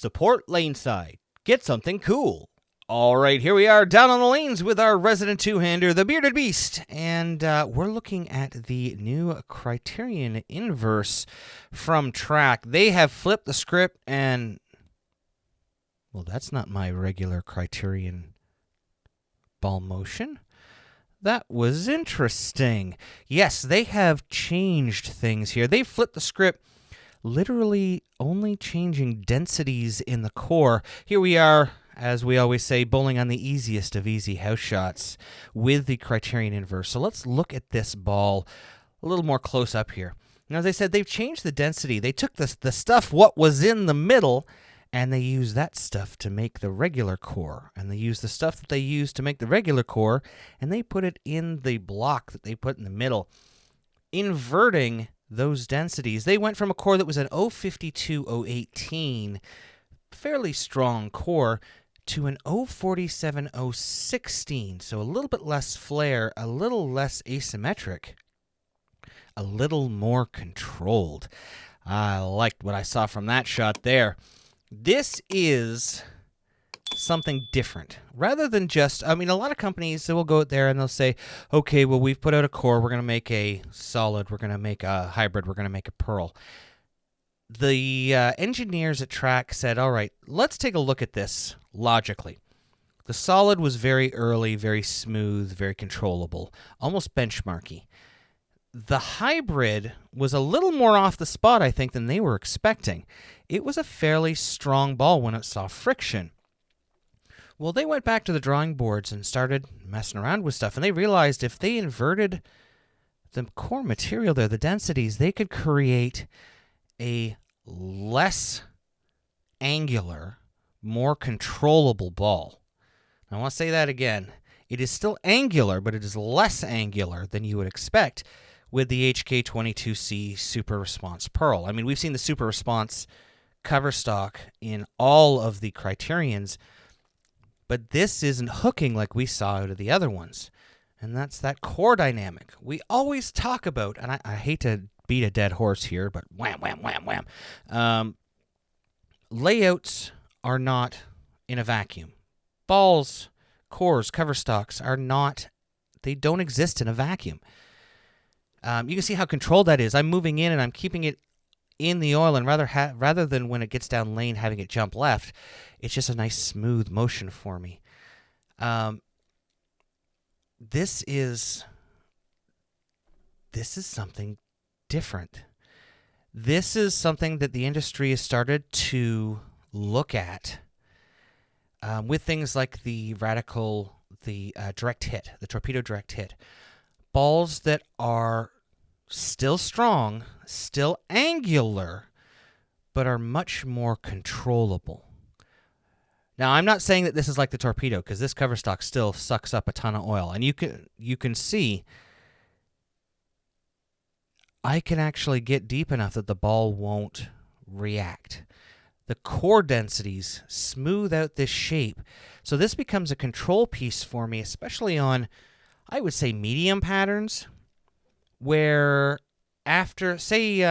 Support LaneSide. Get something cool. All right, here we are down on the lanes with our resident two-hander, the Bearded Beast, and we're looking at the new Criterion Inverse from Track. They have flipped the script and, well, that's not my regular Criterion ball motion. That was interesting. Yes, they have changed things here. They flipped the script, literally only changing densities in the core. Here we are, as we always say, bowling on the easiest of easy house shots with the Criterion Inverse. So let's look at this ball a little more close up here. Now, as I said, they've changed the density. They took the stuff, what was in the middle, and they used that stuff to make the regular core. And they used the stuff that they used to make the regular core, and they put it in the block that they put in the middle, inverting those densities. They went from a core that was an 052, 018, fairly strong core, to an 047, 016. So a little bit less flare, a little less asymmetric, a little more controlled. I liked what I saw from that shot there. This is something different. Rather than just, I mean, a lot of companies, they will go out there and they'll say, okay, well, we've put out a core, we're going to make a solid, we're going to make a hybrid, we're going to make a pearl. The engineers at Track said, all right, let's take a look at this logically. The solid was very early, very smooth, very controllable, almost benchmarky. The hybrid was a little more off the spot, I think, than they were expecting. It was a fairly strong ball when it saw friction. Well, they went back to the drawing boards and started messing around with stuff, and they realized if they inverted the core material there, the densities, they could create a less angular, more controllable ball. I want to say that again. It is still angular, but it is less angular than you would expect with the HK22C Super Response Pearl. I mean, we've seen the Super Response cover stock in all of the Criterions, but this isn't hooking like we saw out of the other ones. And that's that core dynamic we always talk about, and I hate to beat a dead horse here, but wham, wham, wham, wham. Layouts are not in a vacuum. Balls, cores, cover stocks are not, they don't exist in a vacuum. You can see how controlled that is. I'm moving in and I'm keeping it in the oil, and rather than when it gets down lane having it jump left, it's just a nice smooth motion for me. This is something different. This is something that the industry has started to look at with things like the direct hit, the torpedo direct hit. Balls that are still strong, still angular, but are much more controllable. Now, I'm not saying that this is like the torpedo, because this cover stock still sucks up a ton of oil. And you can see I can actually get deep enough that the ball won't react. The core densities smooth out this shape. So this becomes a control piece for me, especially on, I would say, medium patterns, where after, say,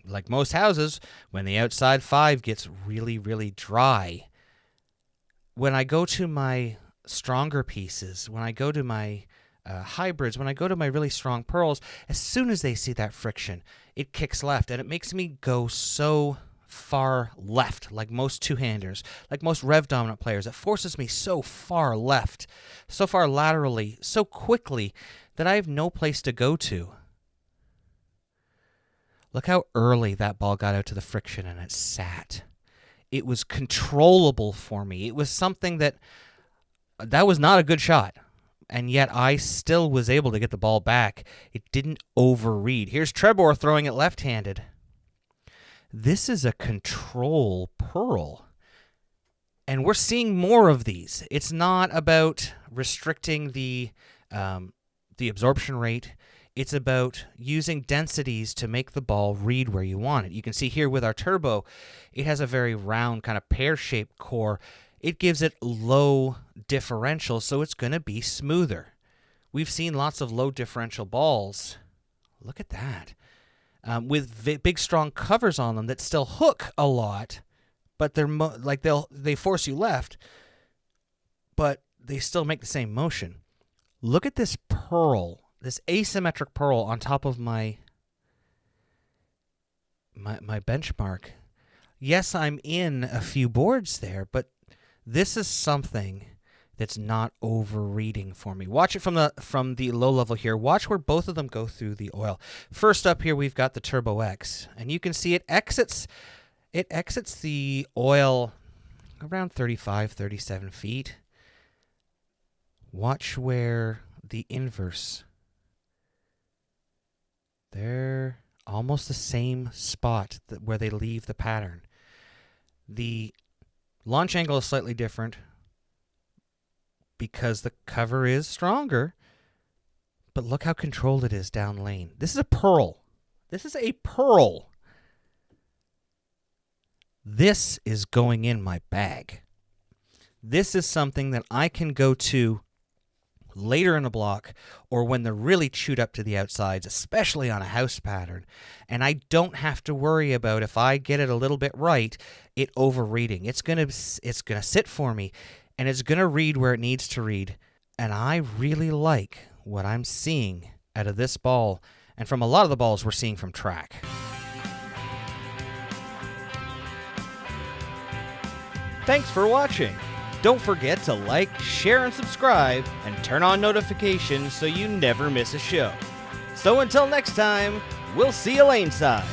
like most houses, when the outside 5 gets really, really dry, when I go to my stronger pieces, when I go to my hybrids, when I go to my really strong pearls, as soon as they see that friction, it kicks left, and it makes me go so far left, like most two-handers, like most rev-dominant players. It forces me so far left, so far laterally, so quickly that I have no place to go to. Look how early that ball got out to the friction and it sat. It was controllable for me. It was something that was not a good shot, and yet I still was able to get the ball back. It didn't overread. Here's Trebor throwing it left-handed. This is a control pearl, and we're seeing more of these. It's not about restricting the absorption rate. It's about using densities to make the ball read where you want it. You can see here with our turbo, it has a very round kind of pear-shaped core. It gives it low differential, so it's going to be smoother. We've seen lots of low differential balls. Look at that. With big, strong covers on them that still hook a lot, but they're they force you left, but they still make the same motion. Look at this purl, this asymmetric purl on top of my benchmark. Yes, I'm in a few boards there, but this is something that's not overreading for me. Watch it from the low level here. Watch where both of them go through the oil. First up here, we've got the Turbo X, and you can see it exits the oil around 35, 37 feet. Watch where the inverse, they're almost the same spot where they leave the pattern. The launch angle is slightly different because the cover is stronger, but look how controlled it is down lane. This is a purl. This is a purl. This is going in my bag. This is something that I can go to later in a block or when they're really chewed up to the outsides, especially on a house pattern, and I don't have to worry about, if I get it a little bit right, it overreading. It's gonna sit for me, and it's gonna read where it needs to read, and I really like what I'm seeing out of this ball and from a lot of the balls we're seeing from track. Thanks for watching. Don't forget to like, share, and subscribe, and turn on notifications so you never miss a show. So until next time, we'll see you LaneSide.